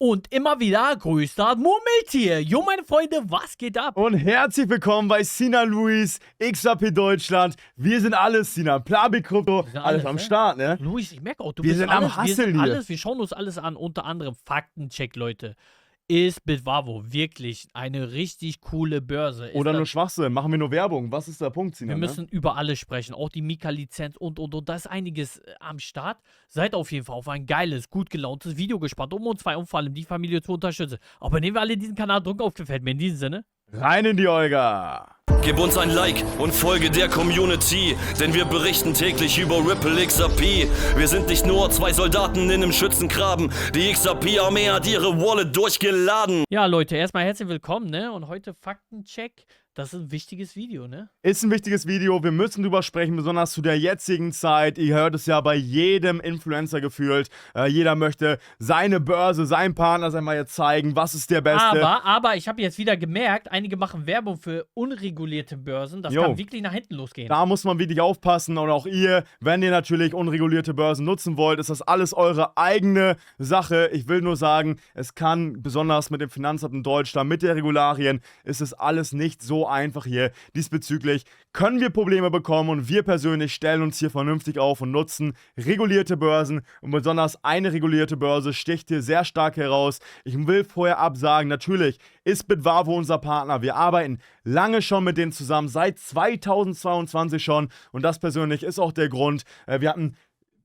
Und immer wieder größter Murmeltier. Jo, meine Freunde, was geht ab? Und herzlich willkommen bei Sinan Luis, XRP Deutschland. Wir sind alles, Sinan. Plabi Krypto, alles am Start, ne? Luis, ich merke auch, Wir sind am Hustlen hier. Wir schauen uns alles an, unter anderem Faktencheck, Leute. Ist Bitwavo wirklich eine richtig coole Börse? Oder nur Schwachsinn, machen wir nur Werbung. Was ist der Punkt, Sinan? Wir müssen über alles sprechen, auch die Mika-Lizenz und. Da ist einiges am Start. Seid auf jeden Fall auf ein geiles, gut gelauntes Video gespannt, um uns zwei und vor allem die Familie zu unterstützen. Abonnieren wir alle diesen Kanal, drücken auf Gefällt mir. In diesem Sinne. Rein in die Olga! Gib uns ein Like und folge der Community, denn wir berichten täglich über Ripple XRP. Wir sind nicht nur zwei Soldaten in einem Schützengraben, die XRP-Armee hat ihre Wallet durchgeladen. Ja, Leute, erstmal herzlich willkommen, ne? Und heute Faktencheck. Das ist ein wichtiges Video, ne? Ist ein wichtiges Video, wir müssen drüber sprechen, besonders zu der jetzigen Zeit. Ihr hört es ja bei jedem Influencer gefühlt. Jeder möchte seine Börse, seinen Partner einmal jetzt zeigen, was ist der Beste. Aber ich habe jetzt wieder gemerkt, einige machen Werbung für unregulierte Börsen. Das kann wirklich nach hinten losgehen. Da muss man wirklich aufpassen und auch ihr, wenn ihr natürlich unregulierte Börsen nutzen wollt, ist das alles eure eigene Sache. Ich will nur sagen, es kann, besonders mit dem Finanzamt in Deutschland, mit den Regularien, ist es alles nicht so einfach hier. Diesbezüglich können wir Probleme bekommen und wir persönlich stellen uns hier vernünftig auf und nutzen regulierte Börsen und besonders eine regulierte Börse sticht hier sehr stark heraus. Ich will vorher absagen, natürlich ist Bitwavo unser Partner. Wir arbeiten lange schon mit denen zusammen, seit 2022 schon und das persönlich ist auch der Grund. Wir hatten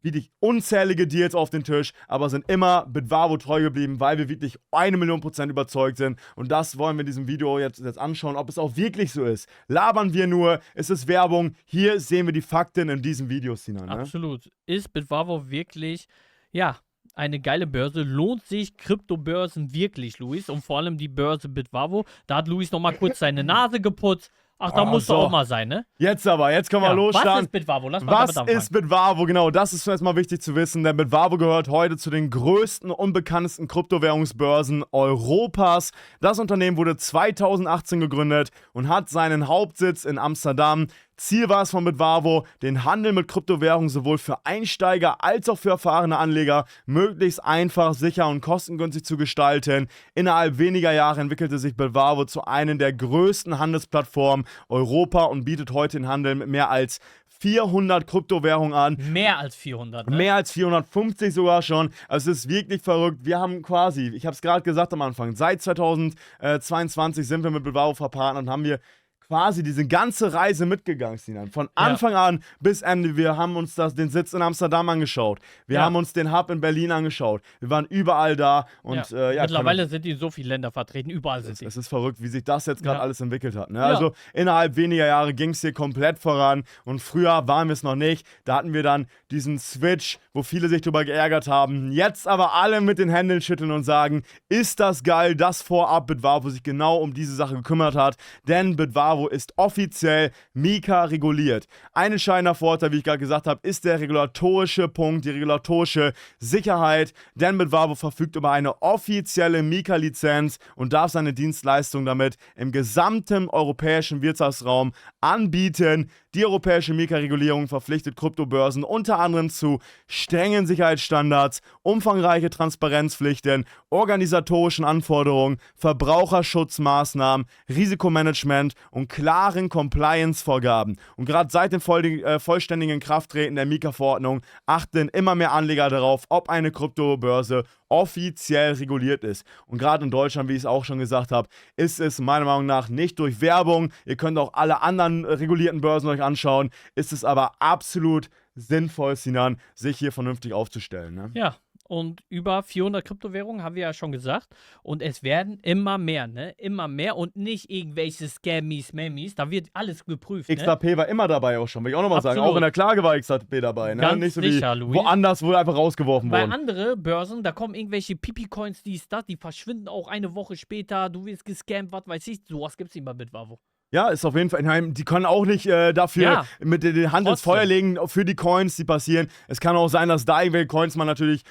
wirklich unzählige Deals auf den Tisch, aber sind immer Bitwavo treu geblieben, weil wir wirklich 1.000.000% überzeugt sind. Und das wollen wir in diesem Video jetzt anschauen, ob es auch wirklich so ist. Labern wir nur, ist es Werbung? Hier sehen wir die Fakten in diesem Video, Sinan. Ne? Absolut. Ist Bitwavo wirklich, ja, eine geile Börse? Lohnt sich Kryptobörsen wirklich, Luis? Und vor allem die Börse Bitwavo. Da hat Luis nochmal kurz seine Nase geputzt. Ach, da muss doch auch mal sein, ne? Jetzt können wir losstarten. Was ist Bitwavo? Lass mal damit anfangen. Was ist Bitwavo? Genau, das ist erstmal wichtig zu wissen, denn Bitwavo gehört heute zu den größten und bekanntesten Kryptowährungsbörsen Europas. Das Unternehmen wurde 2018 gegründet und hat seinen Hauptsitz in Amsterdam. Ziel war es von Bitwavo, den Handel mit Kryptowährungen sowohl für Einsteiger als auch für erfahrene Anleger möglichst einfach, sicher und kostengünstig zu gestalten. Innerhalb weniger Jahre entwickelte sich Bitwavo zu einer der größten Handelsplattformen Europa und bietet heute den Handel mit mehr als 400 Kryptowährungen an. Mehr als 400, ne? Mehr als 450 sogar schon. Also es ist wirklich verrückt. Wir haben quasi, ich habe es gerade gesagt am Anfang, seit 2022 sind wir mit Bitwavo verpartnert und haben wir quasi diese ganze Reise mitgegangen, Sinan. Von Anfang an bis Ende. Wir haben uns den Sitz in Amsterdam angeschaut. Wir haben uns den Hub in Berlin angeschaut. Wir waren überall da. Und, mittlerweile sind die in so viele Länder vertreten. Überall sind die. Es ist verrückt, wie sich das jetzt gerade alles entwickelt hat. Ne? Also innerhalb weniger Jahre ging es hier komplett voran. Und früher waren wir es noch nicht. Da hatten wir dann diesen Switch, wo viele sich drüber geärgert haben. Jetzt aber alle mit den Händen schütteln und sagen, ist das geil, dass vorab Bitwavo sich genau um diese Sache gekümmert hat. Denn Bitwavo ist offiziell Mika reguliert. Ein entscheidender Vorteil, wie ich gerade gesagt habe, ist der regulatorische Punkt, die regulatorische Sicherheit, denn Bitwavo verfügt über eine offizielle Mika-Lizenz und darf seine Dienstleistung damit im gesamten europäischen Wirtschaftsraum anbieten. Die europäische Mika-Regulierung verpflichtet Kryptobörsen unter anderem zu strengen Sicherheitsstandards, umfangreiche Transparenzpflichten, organisatorischen Anforderungen, Verbraucherschutzmaßnahmen, Risikomanagement und klaren Compliance-Vorgaben. Und gerade seit dem vollständigen Inkrafttreten der Mika-Verordnung achten immer mehr Anleger darauf, ob eine Kryptobörse offiziell reguliert ist. Und gerade in Deutschland, wie ich es auch schon gesagt habe, ist es meiner Meinung nach nicht durch Werbung, ihr könnt auch alle anderen regulierten Börsen euch anschauen, ist es aber absolut sinnvoll, Sinan, sich hier vernünftig aufzustellen. Ne? Ja. Und über 400 Kryptowährungen haben wir ja schon gesagt. Und es werden immer mehr, ne? Immer mehr und nicht irgendwelche Scammies, Mammies. Da wird alles geprüft, ne? XRP war immer dabei auch schon, will ich auch nochmal sagen. Auch in der Klage war XRP dabei, ne? Ganz nicht so sicher, wie Luis. woanders, wo einfach rausgeworfen Bei wurden. anderen Börsen, da kommen irgendwelche Pipi-Coins, die verschwinden auch eine Woche später. Du wirst gescammt, was weiß ich. Sowas gibt es nicht bei Bitwavo. Ja, ist auf jeden Fall. Nein, die können auch nicht dafür mit der Hand ins Feuer legen für die Coins, die passieren. Es kann auch sein, dass da irgendwelche Coins mal natürlich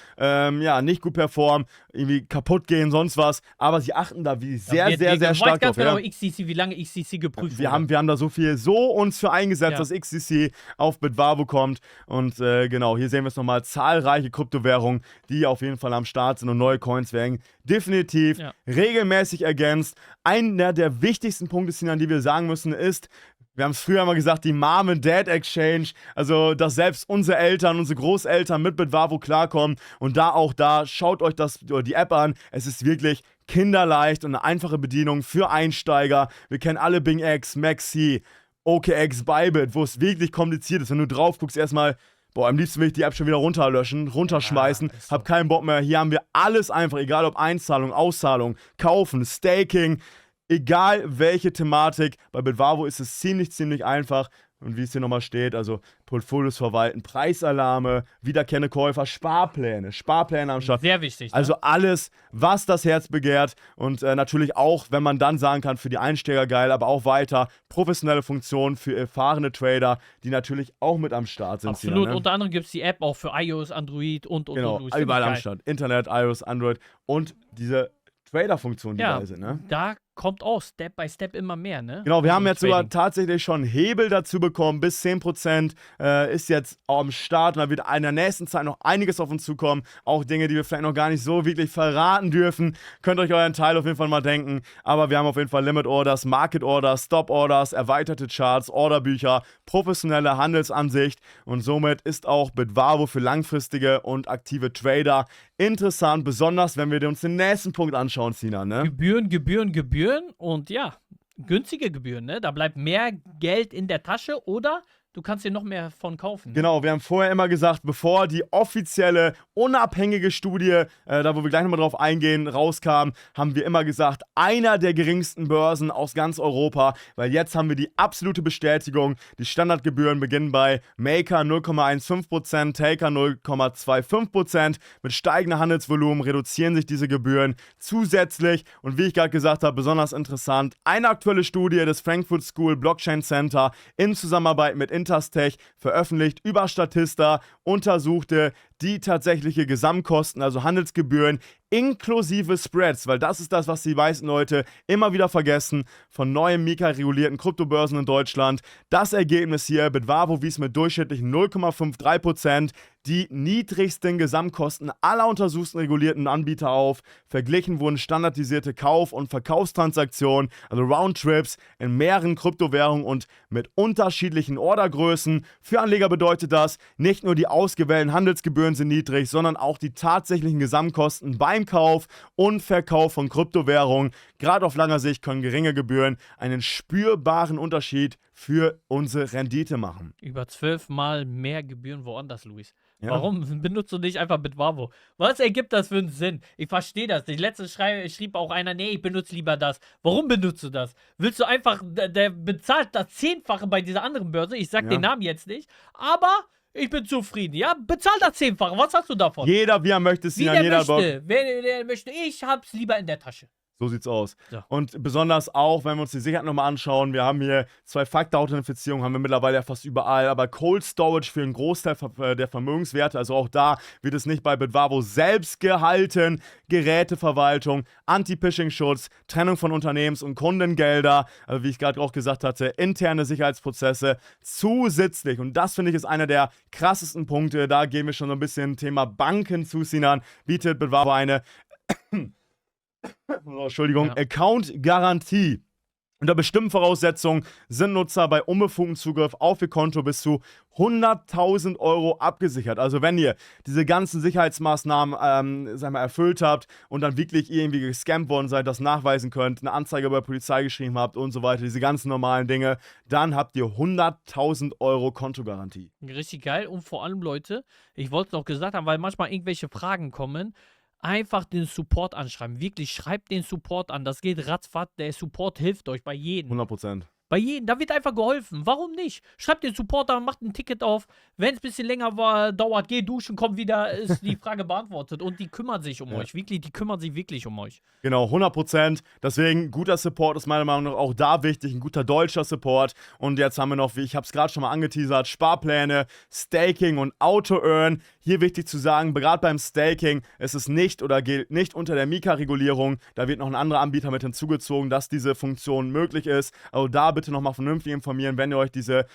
nicht gut performen, irgendwie kaputt gehen, sonst was. Aber sie achten da sehr stark drauf. Genau, XCC, wie lange XCC geprüft wir wurde. Wir haben da so viel uns für eingesetzt, dass XCC auf Bitvavo kommt. Und genau, hier sehen wir es nochmal. Zahlreiche Kryptowährungen, die auf jeden Fall am Start sind und neue Coins werden definitiv regelmäßig ergänzt. Einer der wichtigsten Punkte, an die wir sagen müssen, ist, wir haben es früher immer gesagt, die Mom and Dad Exchange, also dass selbst unsere Eltern, unsere Großeltern mit Bitvavo klarkommen und schaut euch die App an, es ist wirklich kinderleicht und eine einfache Bedienung für Einsteiger. Wir kennen alle BingX, Maxi, OKX, Bybit, wo es wirklich kompliziert ist, wenn du drauf guckst, erstmal am liebsten will ich die App schon wieder runterschmeißen, hab keinen Bock mehr. Hier haben wir alles einfach, egal ob Einzahlung, Auszahlung, Kaufen, Staking, egal welche Thematik. Bei Bitvavo ist es ziemlich einfach. Und wie es hier nochmal steht, also Portfolios verwalten, Preisalarme, wiederkehrende Käufer, Sparpläne am Start. Sehr wichtig. Ne? Also alles, was das Herz begehrt. Und natürlich auch, wenn man dann sagen kann, für die Einsteiger geil, aber auch weiter professionelle Funktionen für erfahrene Trader, die natürlich auch mit am Start sind. Absolut. Unter anderem gibt es die App auch für iOS, Android und. Genau, überall am Start. Internet, iOS, Android und diese Trader-Funktionen, die da sind, ne? Da kommt auch Step by Step immer mehr, ne? Genau, wir haben jetzt sogar tatsächlich schon Hebel dazu bekommen, bis 10% ist jetzt am Start und da wird in der nächsten Zeit noch einiges auf uns zukommen. Auch Dinge, die wir vielleicht noch gar nicht so wirklich verraten dürfen. Könnt euch euren Teil auf jeden Fall mal denken. Aber wir haben auf jeden Fall Limit Orders, Market Orders, Stop Orders, erweiterte Charts, Orderbücher, professionelle Handelsansicht und somit ist auch Bitvavo für langfristige und aktive Trader interessant, besonders wenn wir uns den nächsten Punkt anschauen, Sinan, ne? Gebühren und günstige Gebühren, ne? Da bleibt mehr Geld in der Tasche oder du kannst dir noch mehr von kaufen. Ne? Genau, wir haben vorher immer gesagt, bevor die offizielle, unabhängige Studie, da wo wir gleich nochmal drauf eingehen, rauskam, haben wir immer gesagt, einer der geringsten Börsen aus ganz Europa, weil jetzt haben wir die absolute Bestätigung, die Standardgebühren beginnen bei Maker 0,15%, Taker 0,25%, mit steigendem Handelsvolumen reduzieren sich diese Gebühren zusätzlich und wie ich gerade gesagt habe, besonders interessant, eine aktuelle Studie des Frankfurt School Blockchain Center in Zusammenarbeit mit Interstech veröffentlicht über Statista, untersuchte die tatsächliche Gesamtkosten, also Handelsgebühren inklusive Spreads, weil das ist das, was die meisten Leute immer wieder vergessen, von neuen Mika-regulierten Kryptobörsen in Deutschland. Das Ergebnis hier, Bitvavo wies mit durchschnittlichen 0,53% die niedrigsten Gesamtkosten aller untersuchten regulierten Anbieter auf. Verglichen wurden standardisierte Kauf- und Verkaufstransaktionen, also Roundtrips, in mehreren Kryptowährungen und mit unterschiedlichen Ordergrößen. Für Anleger bedeutet das, nicht nur die ausgewählten Handelsgebühren sind niedrig, sondern auch die tatsächlichen Gesamtkosten beim Kauf und Verkauf von Kryptowährungen. Gerade auf langer Sicht können geringe Gebühren einen spürbaren Unterschied für unsere Rendite machen. Über 12 Mal mehr Gebühren woanders, Luis. Ja. Warum benutzt du nicht einfach Bitvavo? Was ergibt das für einen Sinn? Ich verstehe das. Die letzte schrieb auch einer, nee, ich benutze lieber das. Warum benutzt du das? Willst du einfach, der bezahlt das 10-fache bei dieser anderen Börse, ich sag den Namen jetzt nicht, aber ich bin zufrieden, ja? Bezahl das 10-fache, was hast du davon? Jeder, wie er möchte, es wie an der jeder möchte. Wer möchte, ich hab's lieber in der Tasche. So sieht's aus. So. Und besonders auch, wenn wir uns die Sicherheit nochmal anschauen, wir haben hier 2-Faktor-Authentifizierung, haben wir mittlerweile ja fast überall, aber Cold Storage für einen Großteil der Vermögenswerte, also auch da wird es nicht bei Bitvavo selbst gehalten, Geräteverwaltung, Anti-Phishing-Schutz, Trennung von Unternehmens- und Kundengelder, also wie ich gerade auch gesagt hatte, interne Sicherheitsprozesse zusätzlich, und das finde ich ist einer der krassesten Punkte, da gehen wir schon so ein bisschen Thema Banken zu, Sinan, bietet Bitvavo eine Account-Garantie. Unter bestimmten Voraussetzungen sind Nutzer bei unbefugtem Zugriff auf ihr Konto bis zu 100.000 Euro abgesichert. Also wenn ihr diese ganzen Sicherheitsmaßnahmen erfüllt habt und dann wirklich irgendwie gescampt worden seid, das nachweisen könnt, eine Anzeige bei der Polizei geschrieben habt und so weiter, diese ganzen normalen Dinge, dann habt ihr 100.000 Euro Kontogarantie. Richtig geil und vor allem, Leute, ich wollte es noch gesagt haben, weil manchmal irgendwelche Fragen kommen, einfach den Support anschreiben. Wirklich, schreibt den Support an. Das geht ratzfatz. Der Support hilft euch bei jedem. 100%. Bei jedem, da wird einfach geholfen. Warum nicht? Schreibt den Supporter, macht ein Ticket auf. Wenn es ein bisschen länger dauert, geh duschen, komm wieder, ist die Frage beantwortet. Und die kümmern sich um euch. Wirklich, die kümmern sich wirklich um euch. Genau, 100%. Deswegen, guter Support ist meiner Meinung nach auch da wichtig. Ein guter deutscher Support. Und jetzt haben wir noch, wie ich habe es gerade schon mal angeteasert, Sparpläne, Staking und Auto-Earn. Hier wichtig zu sagen, gerade beim Staking ist es nicht oder gilt nicht unter der Mika-Regulierung. Da wird noch ein anderer Anbieter mit hinzugezogen, dass diese Funktion möglich ist. Also da bitte nochmal vernünftig informieren, wenn ihr euch diese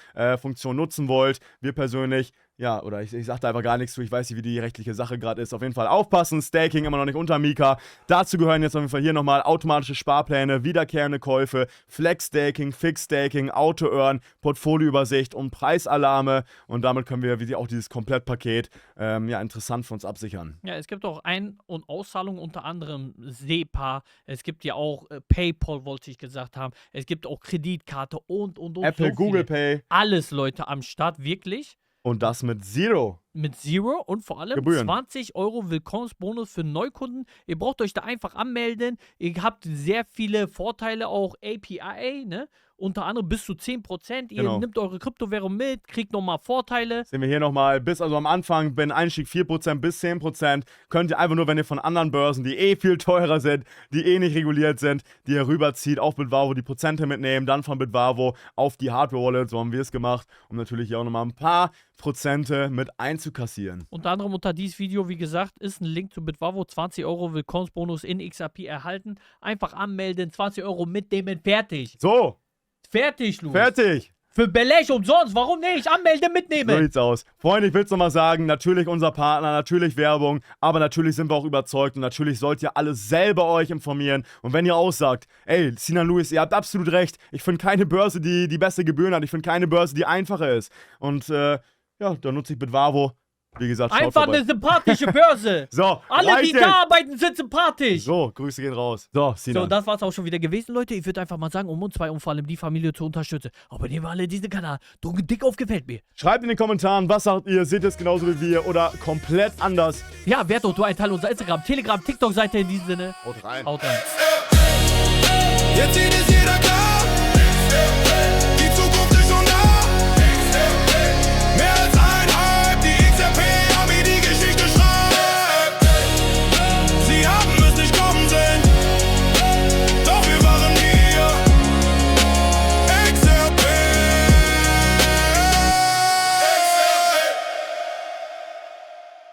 Funktion nutzen wollt. Wir persönlich, ja, oder ich sage da einfach gar nichts zu, ich weiß nicht, wie die rechtliche Sache gerade ist. Auf jeden Fall aufpassen, Staking immer noch nicht unter Mika. Dazu gehören jetzt auf jeden Fall hier nochmal automatische Sparpläne, wiederkehrende Käufe, Flex-Staking, Fix-Staking, Auto-Earn, Portfolioübersicht und Preisalarme. Und damit können wir wie auch dieses Komplettpaket interessant für uns absichern. Ja, es gibt auch Ein- und Auszahlungen, unter anderem SEPA. Es gibt ja auch PayPal, wollte ich gesagt haben. Es gibt auch Kreditkarte und. Apple, so Google viele. Pay. Alles, Leute, am Start, wirklich. Und das mit Zero. Mit Zero und vor allem Gebühren. 20 € Willkommensbonus für Neukunden. Ihr braucht euch da einfach anmelden. Ihr habt sehr viele Vorteile, auch API, ne? Unter anderem bis zu 10%. Ihr Genau. nehmt eure Kryptowährung mit, kriegt nochmal Vorteile. Sehen wir hier nochmal, also am Anfang, wenn Einstieg 4% bis 10%, könnt ihr einfach nur, wenn ihr von anderen Börsen, die viel teurer sind, die nicht reguliert sind, die ihr rüberzieht, auf Bitwavo die Prozente mitnehmen, dann von Bitwavo auf die Hardware-Wallet, so haben wir es gemacht, um natürlich hier auch nochmal ein paar Prozente mit einzukassieren. Unter anderem unter dieses Video, wie gesagt, ist ein Link zu Bitwavo, 20 € Willkommensbonus in XRP erhalten. Einfach anmelden, 20 € mitnehmen, fertig. So, Fertig, Luis. fertig. Für Belech umsonst, warum nicht? Anmelden, mitnehmen. So sieht's aus. Freunde, ich will es nochmal sagen, natürlich unser Partner, natürlich Werbung, aber natürlich sind wir auch überzeugt und natürlich sollt ihr alle selber euch informieren. Und wenn ihr aussagt, ey, Sinan Luis, ihr habt absolut recht, ich finde keine Börse, die beste Gebühren hat, ich finde keine Börse, die einfacher ist. Und dann nutze ich Bitwavo. Wie gesagt, schaut Einfach vorbei. eine sympathische Börse. So, Alle, die reicht jetzt. da arbeiten, sind sympathisch. So, Grüße gehen raus. So, Sinan. So, das war's auch schon wieder gewesen, Leute. Ich würde einfach mal sagen, um uns zwei und vor allem die Familie zu unterstützen, abonnieren wir alle diesen Kanal. Drückt dick auf Gefällt mir. Schreibt in den Kommentaren, was sagt ihr? Seht ihr es genauso wie wir oder komplett anders? Ja, werd doch du ein Teil unserer Instagram, Telegram, TikTok-Seite in diesem Sinne. Haut rein. Haut rein. Jetzt sieht es jeder klar.